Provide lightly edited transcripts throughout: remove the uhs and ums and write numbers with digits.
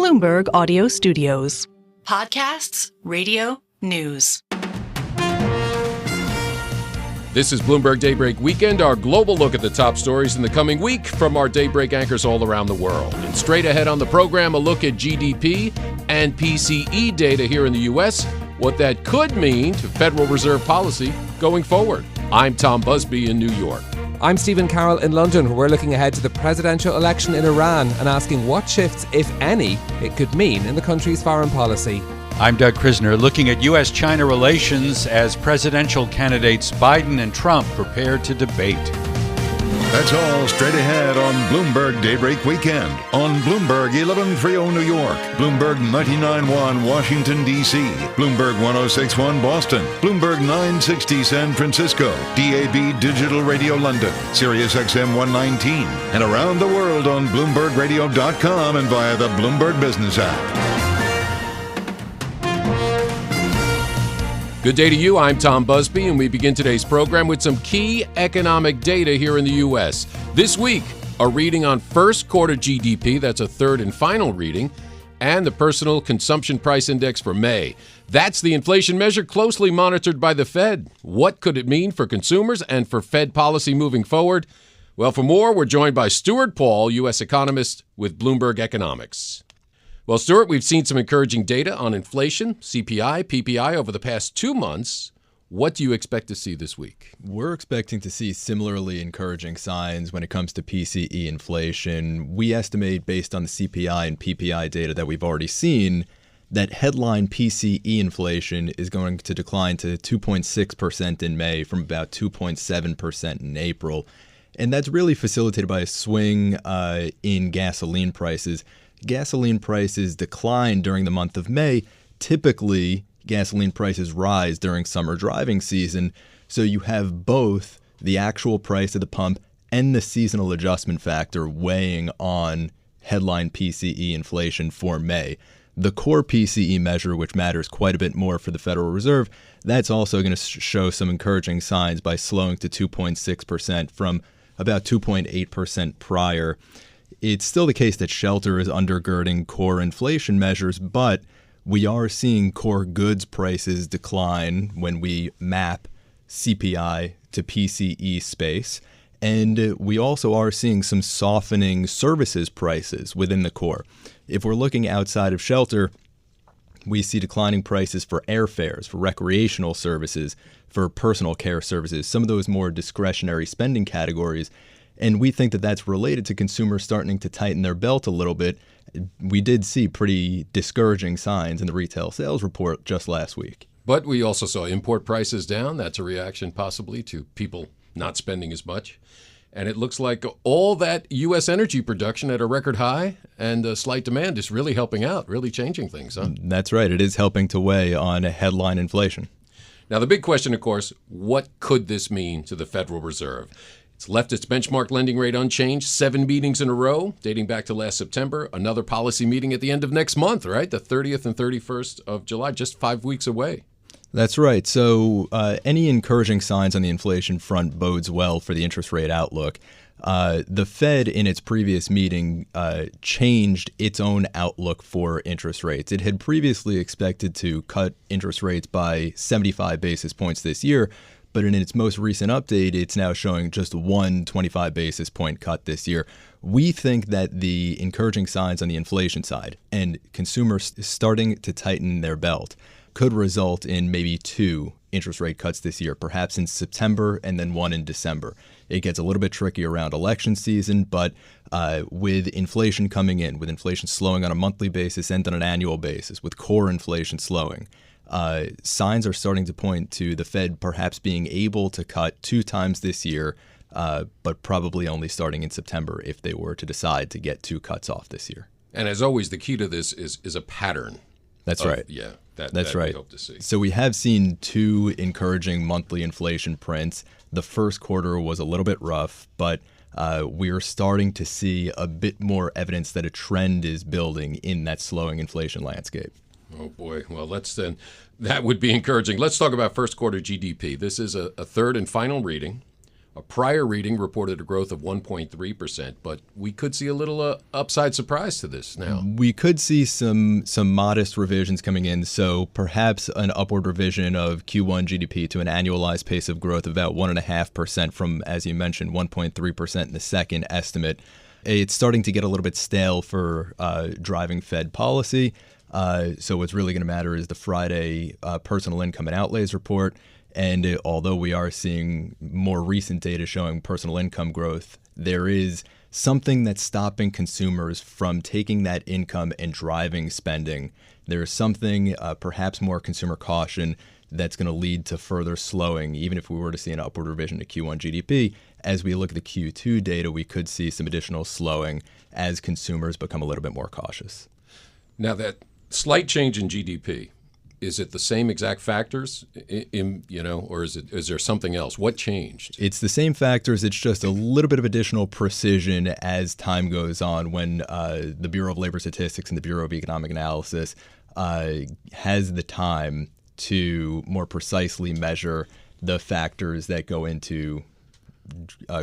Bloomberg Audio Studios. Podcasts, radio, news. This is Bloomberg Daybreak Weekend, our global look at the top stories in the coming week from our Daybreak anchors all around the world. And straight ahead on the program, a look at GDP and PCE data here in the U.S., what that could mean to Federal Reserve policy going forward. I'm Tom Busby in New York. I'm Stephen Carroll in London. We're looking ahead to the presidential election in Iran and asking what shifts, if any, it could mean in the country's foreign policy. I'm Doug Krisner, looking at U.S.-China relations as presidential candidates Biden and Trump prepare to debate. That's all straight ahead on Bloomberg Daybreak Weekend on Bloomberg 1130 New York, Bloomberg 99.1 Washington, D.C., Bloomberg 106.1 Boston, Bloomberg 960 San Francisco, DAB Digital Radio London, Sirius XM 119, and around the world on BloombergRadio.com and via the Bloomberg Business app. Good day to you. I'm Tom Busby, and we begin today's program with some key economic data here in the U.S. This week, a reading on first quarter GDP, that's a third and final reading, and the Personal Consumption Price Index for May. That's the inflation measure closely monitored by the Fed. What could it mean for consumers and for Fed policy moving forward? Well, for more, we're joined by Stuart Paul, U.S. economist with Bloomberg Economics. Well, Stuart, we've seen some encouraging data on inflation, CPI, PPI over the past 2 months. What do you expect to see this week? We're expecting to see similarly encouraging signs when it comes to PCE inflation. We estimate, based on the CPI and PPI data that we've already seen, that headline PCE inflation is going to decline to 2.6% in May from about 2.7% in April. And that's really facilitated by a swing in gasoline prices. Gasoline prices decline during the month of May. Typically, gasoline prices rise during summer driving season. So you have both the actual price at the pump and the seasonal adjustment factor weighing on headline PCE inflation for May. The core PCE measure, which matters quite a bit more for the Federal Reserve, that's also going to show some encouraging signs by slowing to 2.6% from about 2.8% prior. It's still the case that shelter is undergirding core inflation measures, but we are seeing core goods prices decline when we map CPI to PCE space. And we also are seeing some softening services prices within the core. If we're looking outside of shelter, we see declining prices for airfares, for recreational services, for personal care services, some of those more discretionary spending categories. And we think that that's related to consumers starting to tighten their belt a little bit. We did see pretty discouraging signs in the retail sales report just last week. But we also saw import prices down. That's a reaction possibly to people not spending as much. And it looks like all that U.S. energy production at a record high and slight demand is really helping out, really changing things, huh? That's right. It is helping to weigh on headline inflation. Now, the big question, of course, what could this mean to the Federal Reserve? It's left its benchmark lending rate unchanged 7 meetings in a row, dating back to last September. Another policy meeting at the end of next month, right? The 30th and 31st of July, just 5 weeks away. That's right. So any encouraging signs on the inflation front bodes well for the interest rate outlook. The Fed, in its previous meeting, changed its own outlook for interest rates. It had previously expected to cut interest rates by 75 basis points this year, but in its most recent update, it's now showing just one 25 basis point cut this year. We think that the encouraging signs on the inflation side and consumers starting to tighten their belt could result in maybe 2 interest rate cuts this year, perhaps in September and then one in December. It gets a little bit tricky around election season, but with inflation coming in, with inflation slowing on a monthly basis and on an annual basis, with core inflation slowing, signs are starting to point to the Fed perhaps being able to cut 2 times this year, but probably only starting in September if they were to decide to get 2 cuts off this year. And as always, the key to this is a pattern. That's right. Yeah, that's right. We hope to see. So we have seen 2 encouraging monthly inflation prints. The first quarter was a little bit rough, but we're starting to see a bit more evidence that a trend is building in that slowing inflation landscape. Oh, boy. Well, that would be encouraging. Let's talk about first quarter GDP. This is a third and final reading. A prior reading reported a growth of 1.3%, but we could see a little upside surprise to this now. We could see some modest revisions coming in, so perhaps an upward revision of Q1 GDP to an annualized pace of growth of about 1.5% from, as you mentioned, 1.3% in the second estimate. It's starting to get a little bit stale for driving Fed policy. So what's really going to matter is the Friday personal income and outlays report. And although we are seeing more recent data showing personal income growth, there is something that's stopping consumers from taking that income and driving spending. There is something, perhaps more consumer caution, that's going to lead to further slowing. Even if we were to see an upward revision to Q1 GDP, as we look at the Q2 data, we could see some additional slowing as consumers become a little bit more cautious. Now, that slight change in GDP, is it the same exact factors, or is there something else? What changed? It's the same factors. It's just a little bit of additional precision as time goes on when the Bureau of Labor Statistics and the Bureau of Economic Analysis has the time to more precisely measure the factors that go into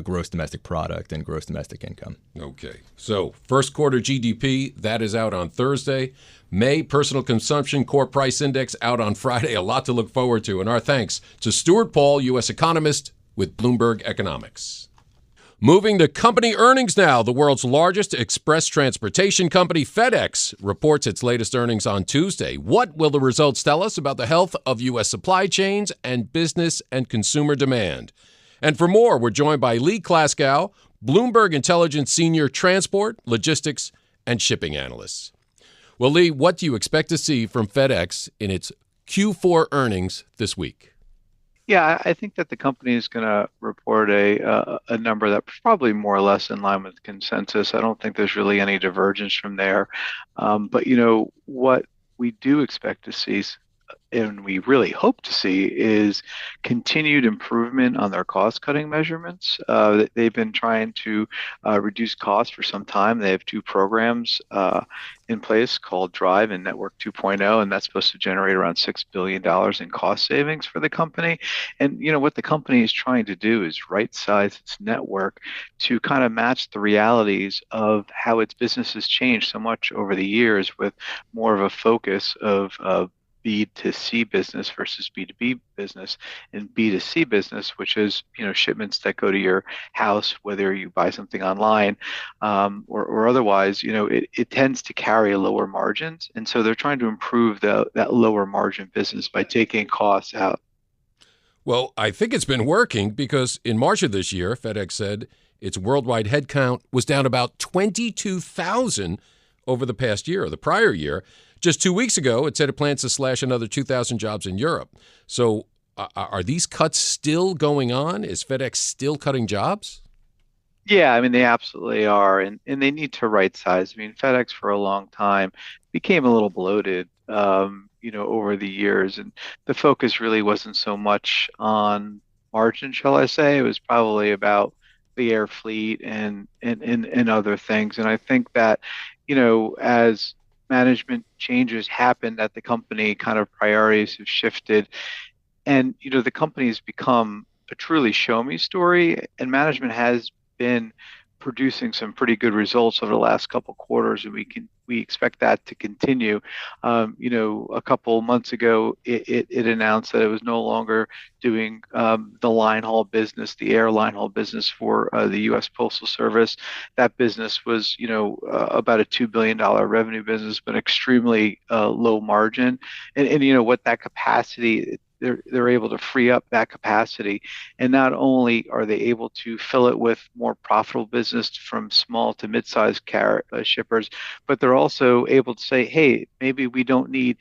gross domestic product and gross domestic income. Okay. So first quarter GDP, that is out on Thursday. May personal consumption core price index out on Friday. A lot to look forward to. And our thanks to Stuart Paul, U.S. economist with Bloomberg Economics. Moving to company earnings now. The world's largest express transportation company, FedEx, reports its latest earnings on Tuesday. What will the results tell us about the health of U.S. supply chains and business and consumer demand? And for more, we're joined by Lee Klaskow, Bloomberg Intelligence Senior Transport, Logistics, and Shipping Analyst. Well, Lee, what do you expect to see from FedEx in its Q4 earnings this week? Yeah, I think that the company is going to report a number that's probably more or less in line with consensus. I don't think there's really any divergence from there. But, what we do expect to see, and we really hope to see, is continued improvement on their cost-cutting measurements. They've been trying to reduce costs for some time. They have two programs in place called Drive and Network 2.0, and that's supposed to generate around $6 billion in cost savings for the company. And what the company is trying to do is right-size its network to kind of match the realities of how its business has changed so much over the years, with more of a focus of B2C business versus B2B business, and B2C business, which is shipments that go to your house, whether you buy something online or otherwise. It tends to carry lower margins, and so they're trying to improve that lower margin business by taking costs out. Well, I think it's been working, because in March of this year, FedEx said its worldwide headcount was down about 22,000 over the past year, or the prior year. Just 2 weeks ago, it said it plans to slash another 2,000 jobs in Europe. So are these cuts still going on? Is FedEx still cutting jobs? Yeah, I mean, they absolutely are, and they need to right size. I mean, FedEx for a long time became a little bloated, over the years, and the focus really wasn't so much on margin, shall I say. It was probably about the air fleet and other things. And I think that, as management changes happened at the company, kind of priorities have shifted, and the company has become a truly show me story, and management has been producing some pretty good results over the last couple quarters, and we expect that to continue. A couple months ago, it announced that it was no longer doing the line haul business, the air line haul business for the U.S. Postal Service. That business was, about a $2 billion revenue business, but extremely low margin. And what that capacity, they're able to free up that capacity, and not only are they able to fill it with more profitable business from small to mid-sized shippers, but they're also able to say, hey, maybe we don't need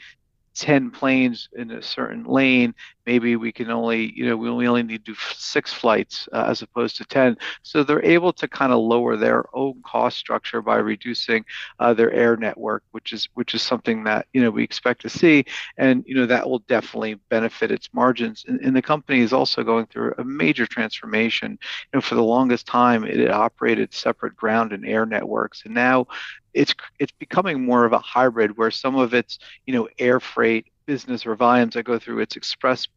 10 planes in a certain lane. Maybe we can only, we only need to do 6 flights as opposed to 10. So they're able to kind of lower their own cost structure by reducing their air network, which is something that, we expect to see. And, that will definitely benefit its margins. And the company is also going through a major transformation. For the longest time, it operated separate ground and air networks. And now it's becoming more of a hybrid, where some of it's, air freight business or volumes that go through its express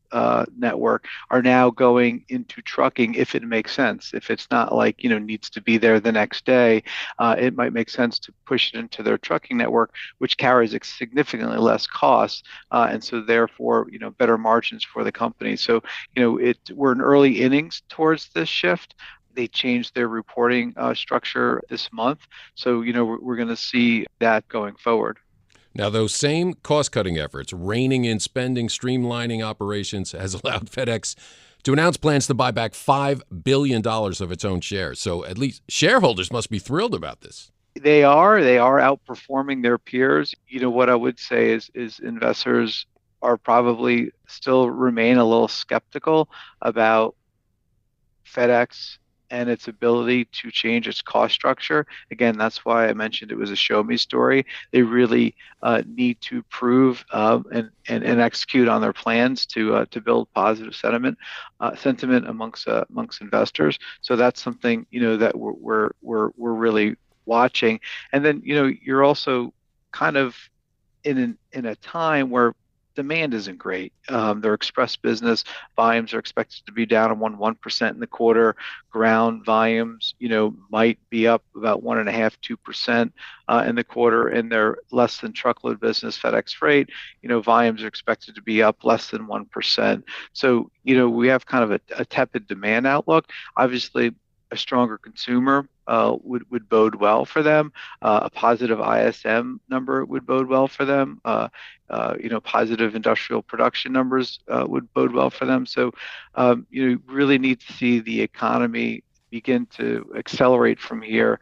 network are now going into trucking if it makes sense. If it's not like, needs to be there the next day, it might make sense to push it into their trucking network, which carries significantly less costs, and so therefore, better margins for the company. So, we're in early innings towards this shift. They changed their reporting structure this month. So, we're going to see that going forward. Now, those same cost-cutting efforts, reining in spending, streamlining operations, has allowed FedEx to announce plans to buy back $5 billion of its own shares. So at least shareholders must be thrilled about this. They are outperforming their peers. What I would say is investors are probably still remain a little skeptical about FedEx and its ability to change its cost structure. Again, that's why I mentioned it was a show me story. They really need to prove and execute on their plans to build positive sentiment amongst investors. So that's something that we're really watching. And then you're also kind of in a time where demand isn't great. Their express business volumes are expected to be down 1% in the quarter. Ground volumes, might be up about 1.5–2% in the quarter. In their less than truckload business, FedEx Freight, volumes are expected to be up less than 1%. So, we have kind of a tepid demand outlook. Obviously, a stronger consumer would bode well for them. A positive ISM number would bode well for them. Positive industrial production numbers would bode well for them. So, you really need to see the economy begin to accelerate from here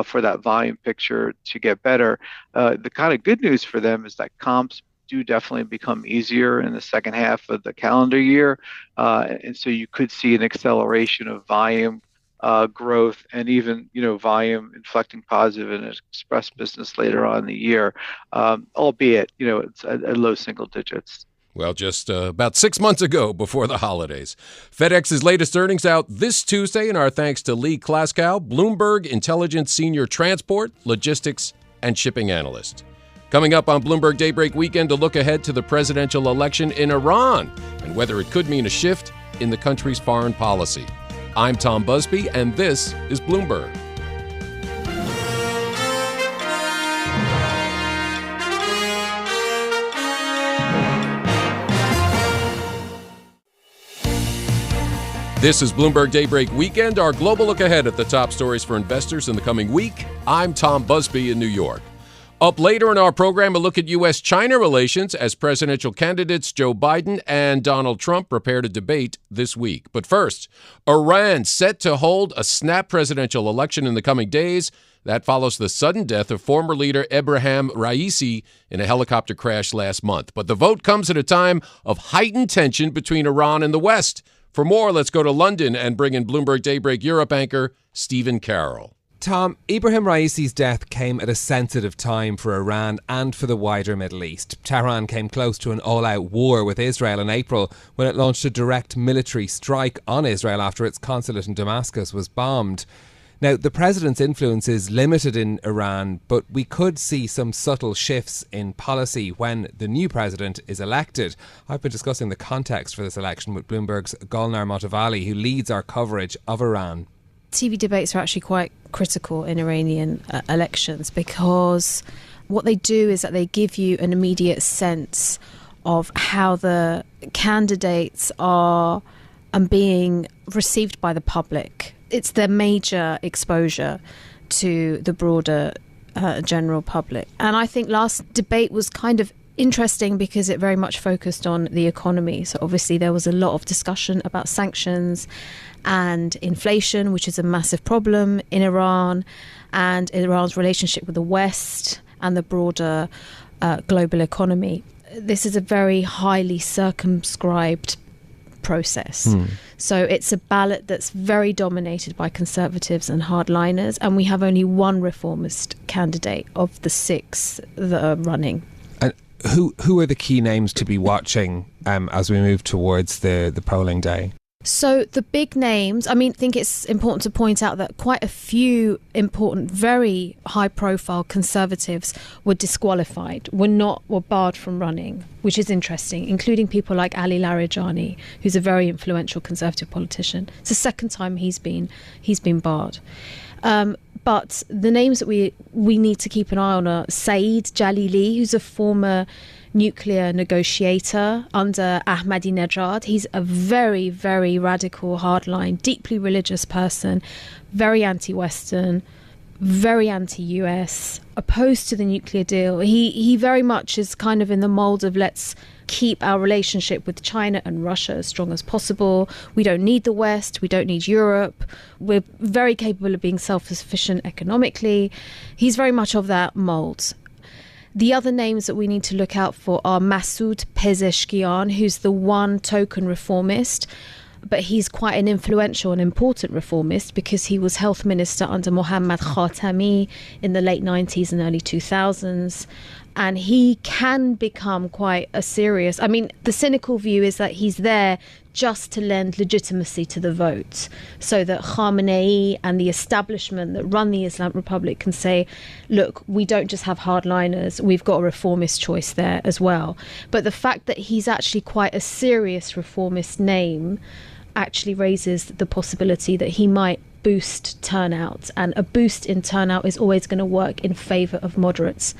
for that volume picture to get better. The kind of good news for them is that comps do definitely become easier in the second half of the calendar year. And so you could see an acceleration of volume growth and even, volume inflecting positive in its express business later on in the year, albeit, it's at low single digits. Well, just about 6 months ago before the holidays. FedEx's latest earnings out this Tuesday, and our thanks to Lee Klaskow, Bloomberg Intelligence Senior Transport, Logistics, and Shipping Analyst. Coming up on Bloomberg Daybreak Weekend, a look ahead to the presidential election in Iran and whether it could mean a shift in the country's foreign policy. I'm Tom Busby, and this is Bloomberg. This is Bloomberg Daybreak Weekend, our global look ahead at the top stories for investors in the coming week. I'm Tom Busby in New York. Up later in our program, a look at U.S.-China relations as presidential candidates Joe Biden and Donald Trump prepare to debate this week. But first, Iran set to hold a snap presidential election in the coming days. That follows the sudden death of former leader Ebrahim Raisi in a helicopter crash last month. But the vote comes at a time of heightened tension between Iran and the West. For more, let's go to London and bring in Bloomberg Daybreak Europe anchor Stephen Carroll. Tom, Ebrahim Raisi's death came at a sensitive time for Iran and for the wider Middle East. Tehran came close to an all-out war with Israel in April when it launched a direct military strike on Israel after its consulate in Damascus was bombed. Now, the president's influence is limited in Iran, but we could see some subtle shifts in policy when the new president is elected. I've been discussing the context for this election with Bloomberg's Golnar Motovali, who leads our coverage of Iran. TV debates are actually quite critical in Iranian elections because what they do is that they give you an immediate sense of how the candidates are being received by the public. It's their major exposure to the broader general public. And I think last debate was kind of interesting because it very much focused on the economy. So obviously there was a lot of discussion about sanctions and inflation, which is a massive problem in Iran, and Iran's relationship with the West and the broader global economy. This is a very highly circumscribed process. So it's a ballot that's very dominated by conservatives and hardliners, and we have only one reformist candidate of the 6 that are running. And who are the key names to be watching as we move towards the polling day? So the big names, I think it's important to point out that quite a few important, very high-profile conservatives were disqualified, were barred from running, which is interesting, including people like Ali Larijani, who's a very influential conservative politician. It's the second time he's been barred. But the names that we need to keep an eye on are Saeed Jalili, who's a former nuclear negotiator under Ahmadinejad. He's a very, very radical, hardline, deeply religious person, very anti-Western, very anti-US, opposed to the nuclear deal. He very much is kind of in the mold of let's keep our relationship with China and Russia as strong as possible. We don't need the West. We don't need Europe. We're very capable of being self-sufficient economically. He's very much of that mold. The other names that we need to look out for are Masoud Pezeshkian, who's the one token reformist, but he's quite an influential and important reformist because he was health minister under Mohammad Khatami in the late 90s and early 2000s. And he can become quite a serious... the cynical view is that he's there just to lend legitimacy to the vote so that Khamenei and the establishment that run the Islamic Republic can say, look, we don't just have hardliners, we've got a reformist choice there as well. But the fact that he's actually quite a serious reformist name actually raises the possibility that he might boost turnout, and a boost in turnout is always going to work in favour of moderates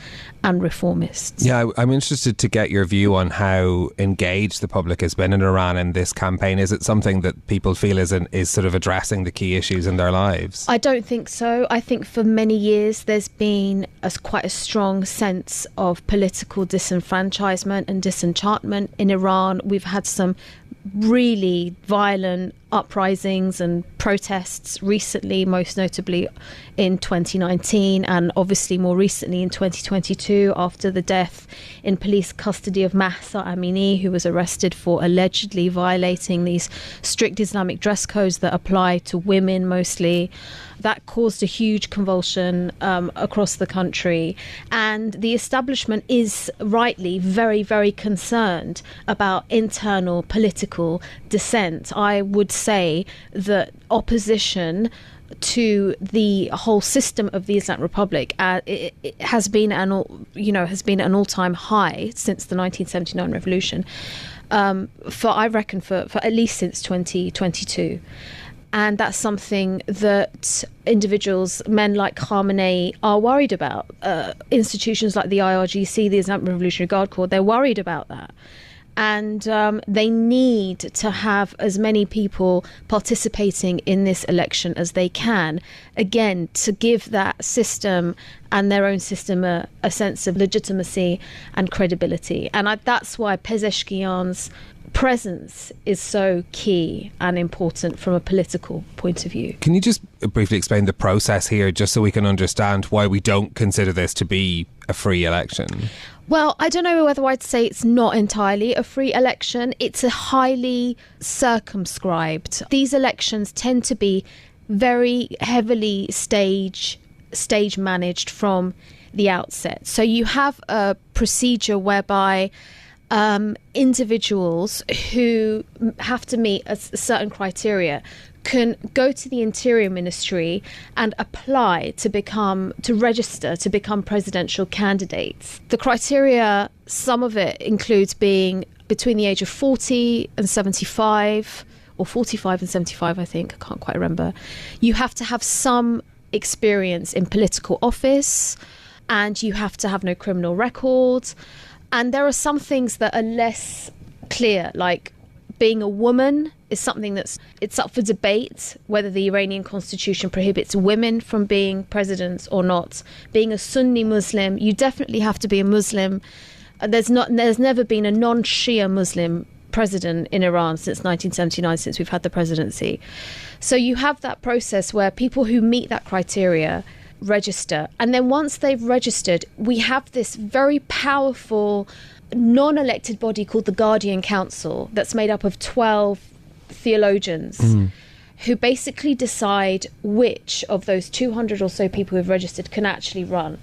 and reformists. Yeah, I'm interested to get your view on how engaged the public has been in Iran in this campaign. Is it something that people feel is sort of addressing the key issues in their lives? I don't think so. I think for many years there's been quite a strong sense of political disenfranchisement and disenchantment in Iran. We've had some really violent uprisings and protests recently, most notably in 2019 and obviously more recently in 2022 after the death in police custody of Mahsa Amini, who was arrested for allegedly violating these strict Islamic dress codes that apply to women mostly. That caused a huge convulsion across the country, and the establishment is rightly very, very concerned about internal political dissent. I would say that opposition to the whole system of the Islamic Republic it has been an all-time high since the 1979 revolution. I reckon for at least since 2022. And that's something that individuals, men like Khamenei, are worried about. Institutions like the IRGC, the Islamic Revolutionary Guard Corps, they're worried about that. And they need to have as many people participating in this election as they can, again, to give that system and their own system a sense of legitimacy and credibility. And that's why Pezeshkian's presence is so key and important from a political point of view. Can you just briefly explain the process here, just so we can understand why we don't consider this to be a free election? Well, I don't know whether I'd say it's not entirely a free election. It's a highly circumscribed. These elections tend to be very heavily stage managed from the outset. So you have a procedure whereby individuals who have to meet a certain criteria can go to the Interior Ministry and apply to register to become presidential candidates. The criteria, some of it includes being between the age of 40 and 75, or 45 and 75, I think. I can't quite remember. You have to have some experience in political office, and you have to have no criminal record. And there are some things that are less clear, like being a woman is something it's up for debate whether the Iranian constitution prohibits women from being presidents or not. Being a Sunni Muslim, you definitely have to be a Muslim. There's never been a non-Shia Muslim president in Iran since 1979, since we've had the presidency. So you have that process where people who meet that criteria register, and then once they've registered, we have this very powerful non-elected body called the Guardian Council that's made up of 12 theologians who basically decide which of those 200 or so people who've registered can actually run.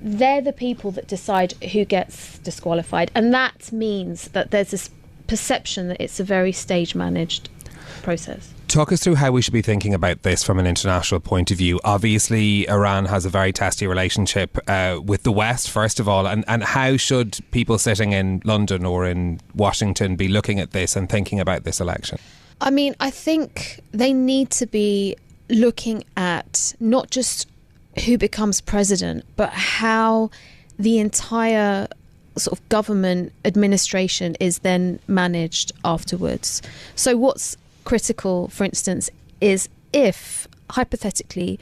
They're the people that decide who gets disqualified, and that means that there's this perception that it's a very stage managed. process. Talk us through how we should be thinking about this from an international point of view. Obviously, Iran has a very testy relationship with the West, first of all. And how should people sitting in London or in Washington be looking at this and thinking about this election? I mean, I think they need to be looking at not just who becomes president, but how the entire sort of government administration is then managed afterwards. So what's critical, for instance, is if, hypothetically,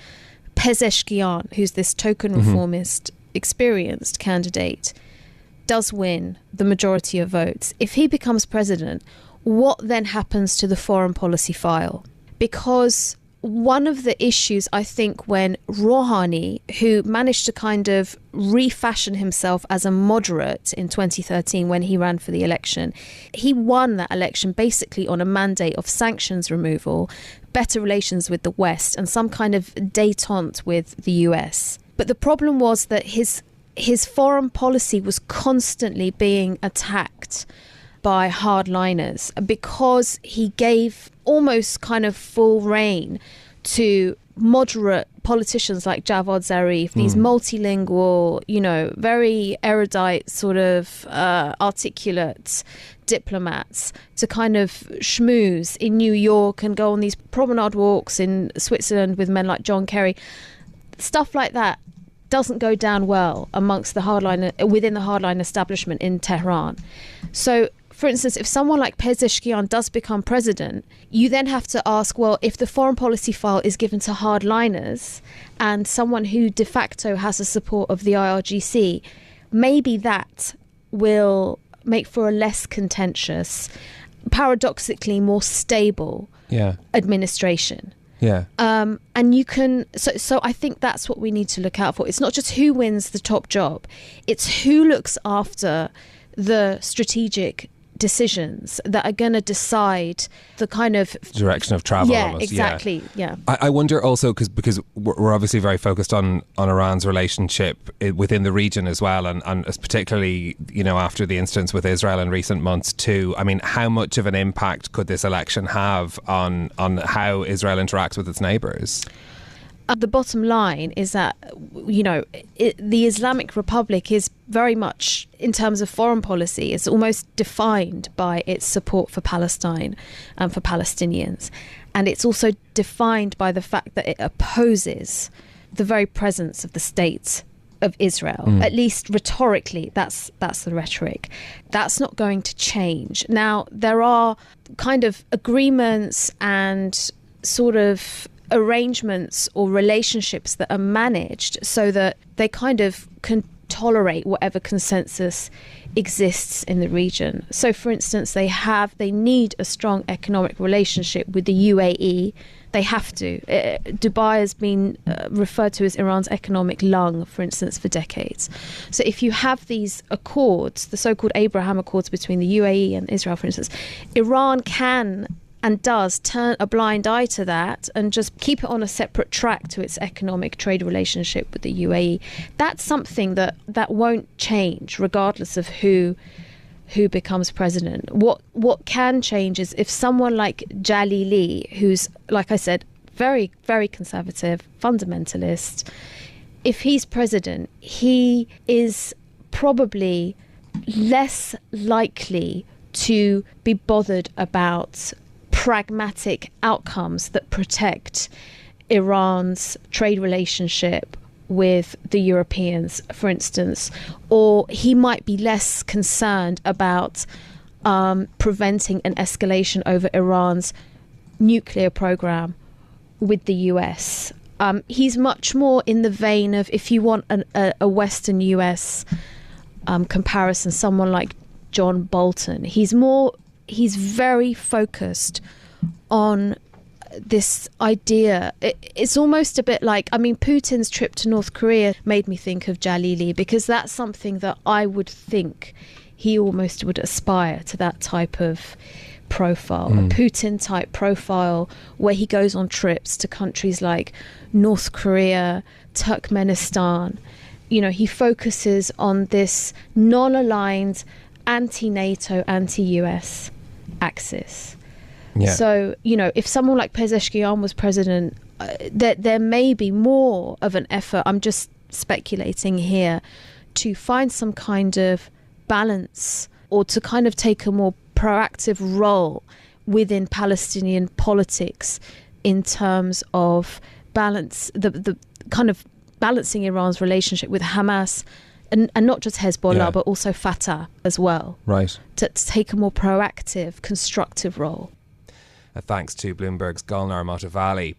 Pezeshkian, who's this token reformist, experienced candidate, does win the majority of votes, if he becomes president, what then happens to the foreign policy file? Because one of the issues, I think, when Rouhani, who managed to kind of refashion himself as a moderate in 2013 when he ran for the election, he won that election basically on a mandate of sanctions removal, better relations with the West, and some kind of détente with the US. But the problem was that his foreign policy was constantly being attacked by hardliners because he gave almost kind of full rein to moderate politicians like Javad Zarif, these multilingual, very erudite, sort of articulate diplomats, to kind of schmooze in New York and go on these promenade walks in Switzerland with men like John Kerry. Stuff like that doesn't go down well amongst within the hardline establishment in Tehran. So, for instance, if someone like Pezeshkian does become president, you then have to ask, well, if the foreign policy file is given to hardliners and someone who de facto has the support of the IRGC, maybe that will make for a less contentious, paradoxically more stable administration. Yeah. And you can, so I think that's what we need to look out for. It's not just who wins the top job, it's who looks after the strategic decisions that are going to decide the kind of direction of travel. Yeah, almost. exactly. Yeah. I wonder also, because we're obviously very focused on Iran's relationship within the region as well, and particularly, after the incidents with Israel in recent months too. I mean, how much of an impact could this election have on how Israel interacts with its neighbours? The bottom line is that, the Islamic Republic is very much, in terms of foreign policy, it's almost defined by its support for Palestine and for Palestinians. And it's also defined by the fact that it opposes the very presence of the state of Israel. At least rhetorically, that's the rhetoric. That's not going to change. Now, there are kind of agreements and sort of arrangements or relationships that are managed so that they kind of can tolerate whatever consensus exists in the region. So, for instance, they need a strong economic relationship with the UAE. They have to. Dubai has been referred to as Iran's economic lung, for instance, for decades. So if you have these accords, the so-called Abraham Accords between the UAE and Israel, for instance, Iran can and does turn a blind eye to that and just keep it on a separate track to its economic trade relationship with the UAE. That's something that won't change regardless of who becomes president. What can change is if someone like Jalili, who's, like I said, very, very conservative, fundamentalist, if he's president, he is probably less likely to be bothered about pragmatic outcomes that protect Iran's trade relationship with the Europeans, for instance, or he might be less concerned about preventing an escalation over Iran's nuclear program with the US. He's much more in the vein of, if you want a Western US comparison, someone like John Bolton. He's very focused on this idea. It's almost a bit like, Putin's trip to North Korea made me think of Jalili, because that's something that I would think he almost would aspire to, that type of profile, a Putin type profile, where he goes on trips to countries like North Korea, Turkmenistan. He focuses on this non-aligned anti-NATO, anti-US axis. Yeah. So, if someone like Pezeshkian was president, there may be more of an effort, I'm just speculating here, to find some kind of balance or to kind of take a more proactive role within Palestinian politics in terms of balance, the kind of balancing Iran's relationship with Hamas and not just Hezbollah, but also Fatah as well. Right. To take a more proactive, constructive role. Thanks to Bloomberg's Golnar Motivali.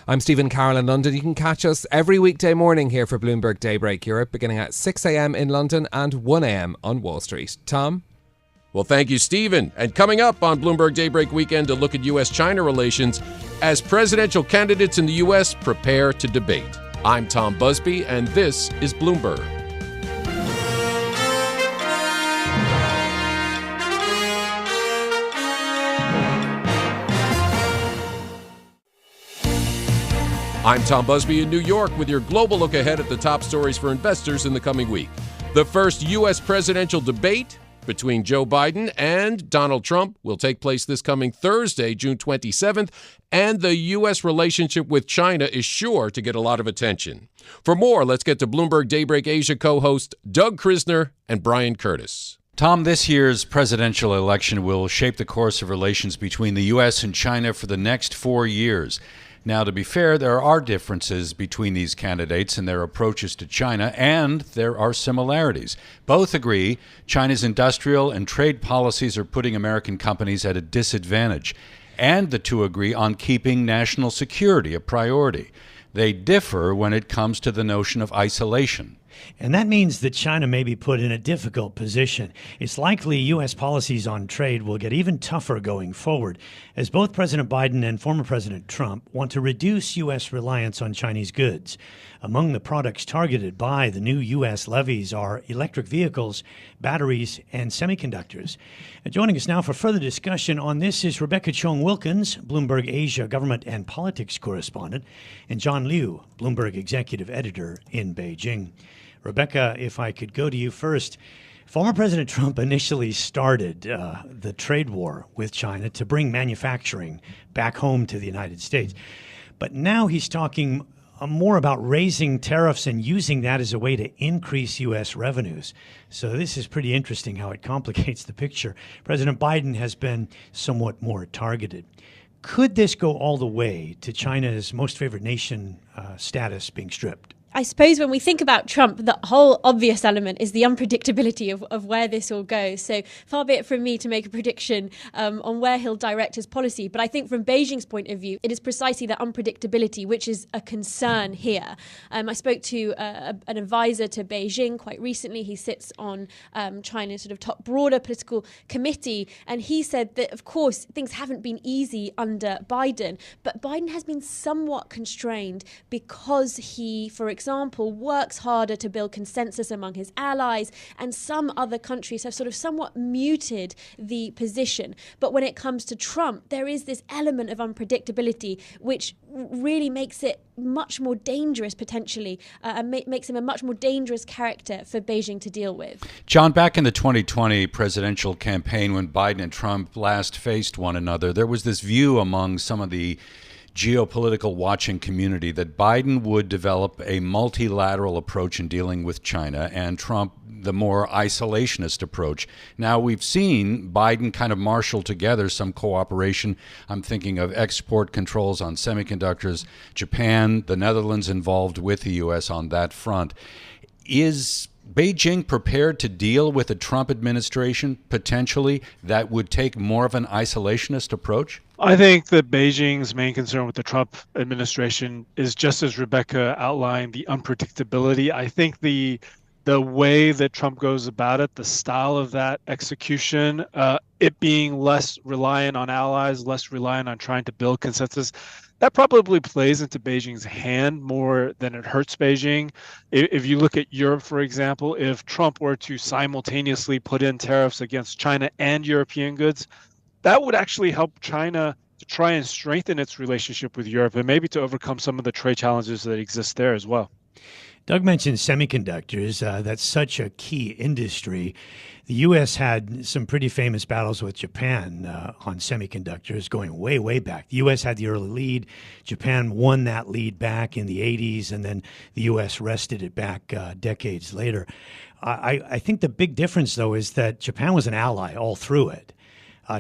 I'm Stephen Carroll in London. You can catch us every weekday morning here for Bloomberg Daybreak Europe, beginning at 6 a.m. in London and 1 a.m. on Wall Street. Tom? Well, thank you, Stephen. And coming up on Bloomberg Daybreak Weekend, a look at U.S.-China relations as presidential candidates in the U.S. prepare to debate. I'm Tom Busby, and this is Bloomberg. I'm Tom Busby in New York with your global look ahead at the top stories for investors in the coming week. The first U.S. presidential debate between Joe Biden and Donald Trump will take place this coming Thursday, June 27th, and the U.S. relationship with China is sure to get a lot of attention. For more, let's get to Bloomberg Daybreak Asia co-host Doug Krisner and Brian Curtis. Tom, this year's presidential election will shape the course of relations between the U.S. and China for the next 4 years. Now, to be fair, there are differences between these candidates and their approaches to China, and there are similarities. Both agree China's industrial and trade policies are putting American companies at a disadvantage, and the two agree on keeping national security a priority. They differ when it comes to the notion of isolation. And that means that China may be put in a difficult position. It's likely U.S. policies on trade will get even tougher going forward, as both President Biden and former President Trump want to reduce U.S. reliance on Chinese goods. Among the products targeted by the new U.S. levies are electric vehicles, batteries, and semiconductors. And joining us now for further discussion on this is Rebecca Chong-Wilkins, Bloomberg Asia government and politics correspondent, and John Liu, Bloomberg executive editor in Beijing. Rebecca, if I could go to you first. Former President Trump initially started the trade war with China to bring manufacturing back home to the United States. But now he's talking more about raising tariffs and using that as a way to increase U.S. revenues. So this is pretty interesting how it complicates the picture. President Biden has been somewhat more targeted. Could this go all the way to China's most favored nation status being stripped? I suppose when we think about Trump, the whole obvious element is the unpredictability of where this all goes. So far be it from me to make a prediction on where he'll direct his policy. But I think from Beijing's point of view, it is precisely that unpredictability which is a concern here. I spoke to an advisor to Beijing quite recently. He sits on China's sort of top broader political committee. And he said that, of course, things haven't been easy under Biden. But Biden has been somewhat constrained because he, for example, works harder to build consensus among his allies, and some other countries have sort of somewhat muted the position. But when it comes to Trump, there is this element of unpredictability which really makes it much more dangerous potentially, and makes him a much more dangerous character for Beijing to deal with. John, back in the 2020 presidential campaign when Biden and Trump last faced one another, there was this view among some of the geopolitical watching community that Biden would develop a multilateral approach in dealing with China and Trump the more isolationist approach. Now we've seen Biden kind of marshal together some cooperation. I'm thinking of export controls on semiconductors, Japan, the Netherlands involved with the U.S. on that front. Is Beijing prepared to deal with a Trump administration potentially that would take more of an isolationist approach? I think that Beijing's main concern with the Trump administration is, just as Rebecca outlined, the unpredictability. I think the way that Trump goes about it, the style of that execution, it being less reliant on allies, less reliant on trying to build consensus, that probably plays into Beijing's hand more than it hurts Beijing. If you look at Europe, for example, if Trump were to simultaneously put in tariffs against China and European goods, that would actually help China to try and strengthen its relationship with Europe and maybe to overcome some of the trade challenges that exist there as well. Doug mentioned semiconductors. That's such a key industry. The U.S. had some pretty famous battles with Japan on semiconductors going way, way back. The U.S. had the early lead. Japan won that lead back in the 80s, and then the U.S. wrested it back decades later. I think the big difference, though, is that Japan was an ally all through it.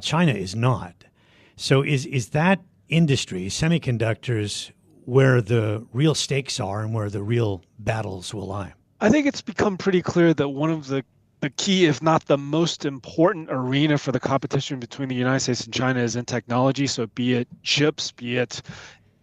China is not. So is that industry, semiconductors, where the real stakes are and where the real battles will lie? I think it's become pretty clear that one of the key, if not the most important arena for the competition between the United States and China is in technology. So be it chips, be it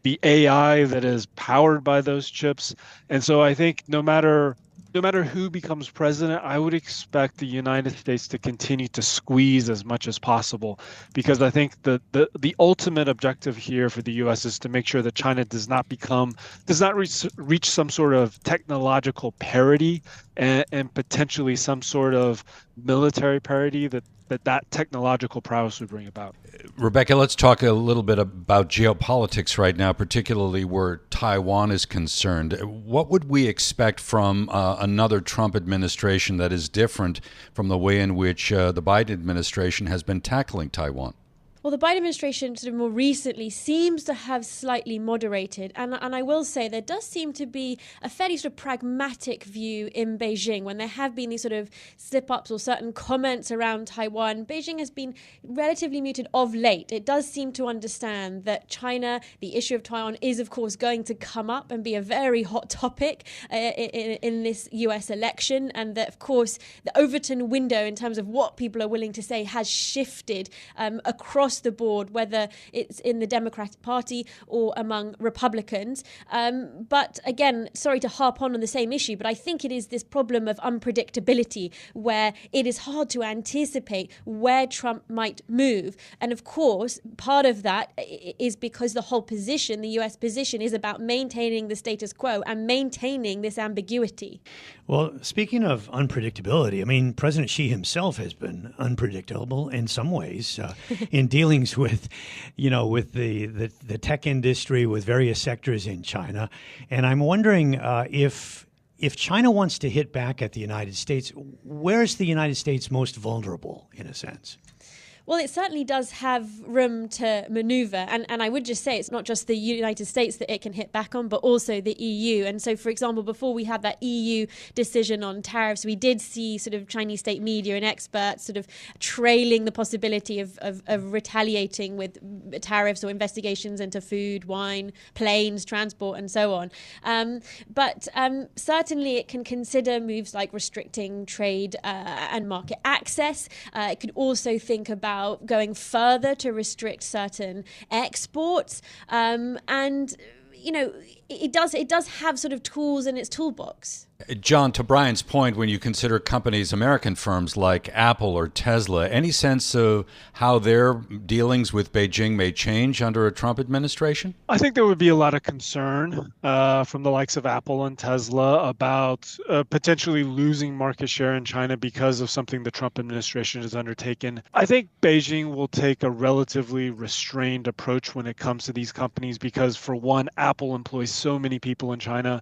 the AI that is powered by those chips. And so I think no matter who becomes president, I would expect the United States to continue to squeeze as much as possible, because I think the ultimate objective here for the U.S. is to make sure that China does not reach some sort of technological parity and potentially some sort of military parity that technological prowess would bring about. Rebecca, let's talk a little bit about geopolitics right now, particularly where Taiwan is concerned. What would we expect from another Trump administration that is different from the way in which the Biden administration has been tackling Taiwan? Well, the Biden administration sort of more recently seems to have slightly moderated. And I will say there does seem to be a fairly sort of pragmatic view in Beijing when there have been these sort of slip-ups or certain comments around Taiwan. Beijing has been relatively muted of late. It does seem to understand that China, the issue of Taiwan, is, of course, going to come up and be a very hot topic in this US election. And that, of course, the Overton window in terms of what people are willing to say has shifted across the board, whether it's in the Democratic Party or among Republicans. But again, sorry to harp on the same issue, but I think it is this problem of unpredictability where it is hard to anticipate where Trump might move. And of course, part of that is because the whole position, the US position, is about maintaining the status quo and maintaining this ambiguity. Well, speaking of unpredictability, I mean, President Xi himself has been unpredictable in some ways in dealings with, with the tech industry, with various sectors in China. And I'm wondering if China wants to hit back at the United States, where's the United States most vulnerable, in a sense? Well, it certainly does have room to maneuver. And I would just say it's not just the United States that it can hit back on, but also the EU. And so, for example, before we had that EU decision on tariffs, we did see sort of Chinese state media and experts sort of trailing the possibility of retaliating with tariffs or investigations into food, wine, planes, transport, and so on. But certainly it can consider moves like restricting trade and market access. It could also think about going further to restrict certain exports, and it does have sort of tools in its toolbox. John, to Brian's point, when you consider companies, American firms like Apple or Tesla, any sense of how their dealings with Beijing may change under a Trump administration? I think there would be a lot of concern from the likes of Apple and Tesla about potentially losing market share in China because of something the Trump administration has undertaken. I think Beijing will take a relatively restrained approach when it comes to these companies because, for one, Apple employs so many people in China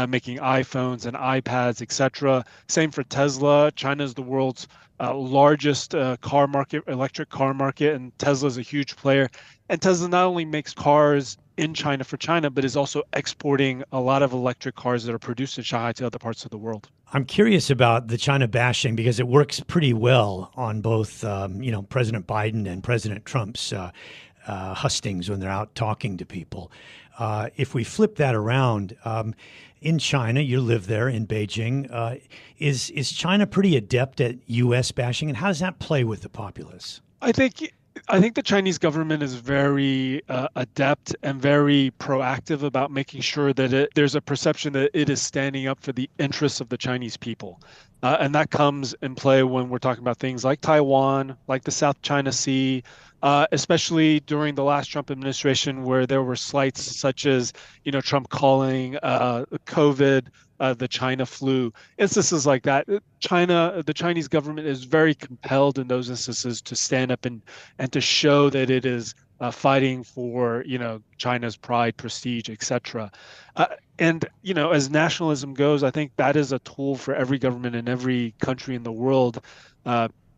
making iPhones and iPads, etc. Same for Tesla. China is the world's largest electric car market, and Tesla is a huge player. And Tesla not only makes cars in China for China, but is also exporting a lot of electric cars that are produced in Shanghai to other parts of the world. I'm curious about the China bashing because it works pretty well on both, President Biden and President Trump's hustings when they're out talking to people. If we flip that around, in China, you live there in Beijing, is China pretty adept at U.S. bashing, and how does that play with the populace? I think the Chinese government is very adept and very proactive about making sure that there's a perception that it is standing up for the interests of the Chinese people. And that comes in play when we're talking about things like Taiwan, like the South China Sea, especially during the last Trump administration where there were slights such as, Trump calling COVID the China flu, instances like that. The Chinese government is very compelled in those instances to stand up and to show that it is fighting for, China's pride, prestige, etc. And, as nationalism goes, I think that is a tool for every government in every country in the world.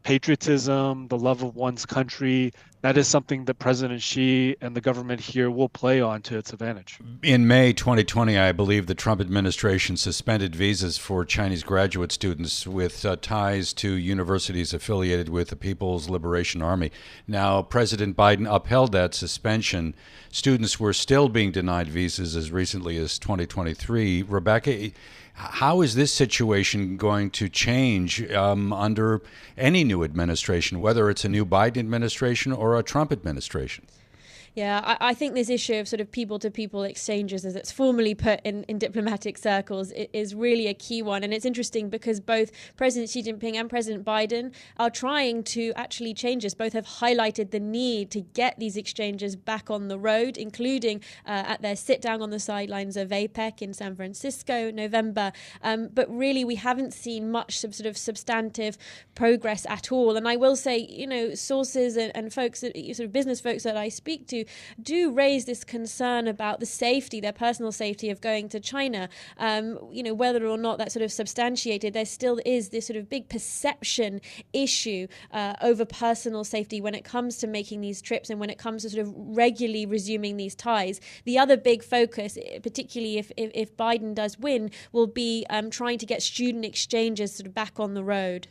Patriotism, the love of one's country, that is something that President Xi and the government here will play on to its advantage. In May 2020, I believe the Trump administration suspended visas for Chinese graduate students with ties to universities affiliated with the People's Liberation Army. Now, President Biden upheld that suspension. Students were still being denied visas as recently as 2023. Rebecca, how is this situation going to change under any new administration, whether it's a new Biden administration or a Trump administration? Yeah, I think this issue of sort of people-to-people exchanges, as it's formally put in diplomatic circles, is really a key one. And it's interesting because both President Xi Jinping and President Biden are trying to actually change this. Both have highlighted the need to get these exchanges back on the road, including at their sit-down on the sidelines of APEC in San Francisco, November. But really, we haven't seen much sort of substantive progress at all. And I will say, sources and folks, sort of business folks that I speak to, do raise this concern about the safety, their personal safety of going to China. Whether or not that's sort of substantiated, there still is this sort of big perception issue over personal safety when it comes to making these trips and when it comes to sort of regularly resuming these ties. The other big focus, particularly if Biden does win, will be trying to get student exchanges sort of back on the road.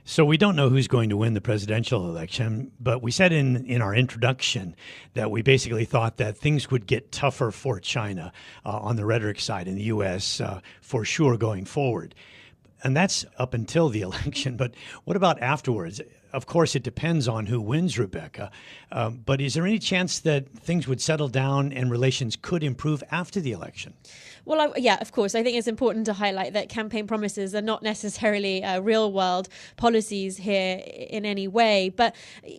So we don't know who's going to win the presidential election, but we said in our introduction that we basically thought that things would get tougher for China on the rhetoric side in the U.S. For sure going forward. And that's up until the election. But what about afterwards? Of course, it depends on who wins, Rebecca. But is there any chance that things would settle down and relations could improve after the election? Well, yeah, of course. I think it's important to highlight that campaign promises are not necessarily real-world policies here in any way. But,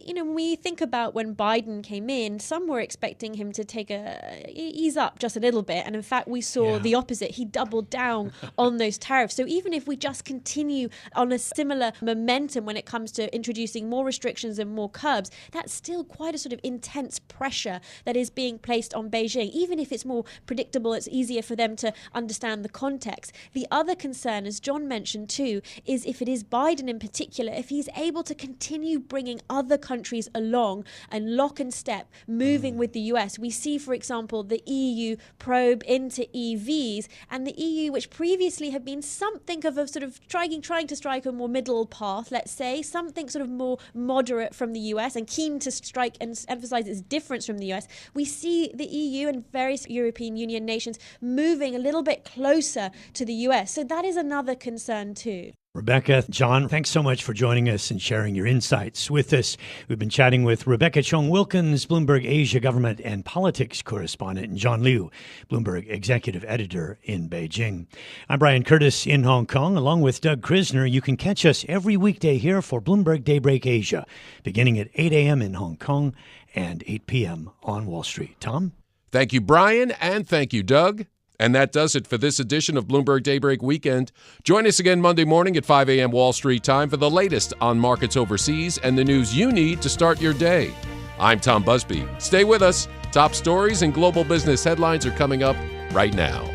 when we think about when Biden came in, some were expecting him to ease up just a little bit. And in fact, we saw the opposite. He doubled down on those tariffs. So even if we just continue on a similar momentum when it comes to introducing more restrictions and more curbs, that's still quite a sort of intense pressure that is being placed on Beijing. Even if it's more predictable, it's easier for them to understand the context. The other concern, as John mentioned too, is if it is Biden in particular, if he's able to continue bringing other countries along and lock and step, moving with the US. We see, for example, the EU probe into EVs, and the EU, which previously had been something of a sort of trying to strike a more middle path, let's say, something sort of more moderate from the US and keen to strike and emphasize its difference from the US. We see the EU and various European Union nations moving a little bit closer to the US. So that is another concern too. Rebecca, John, thanks so much for joining us and sharing your insights with us. We've been chatting with Rebecca Chong-Wilkins, Bloomberg Asia government and politics correspondent, and John Liu, Bloomberg executive editor in Beijing. I'm Brian Curtis in Hong Kong, along with Doug Krisner. You can catch us every weekday here for Bloomberg Daybreak Asia, beginning at 8 a.m. in Hong Kong and 8 p.m. on Wall Street. Tom? Thank you, Brian, and thank you, Doug. And that does it for this edition of Bloomberg Daybreak Weekend. Join us again Monday morning at 5 a.m. Wall Street time for the latest on markets overseas and the news you need to start your day. I'm Tom Busby. Stay with us. Top stories and global business headlines are coming up right now.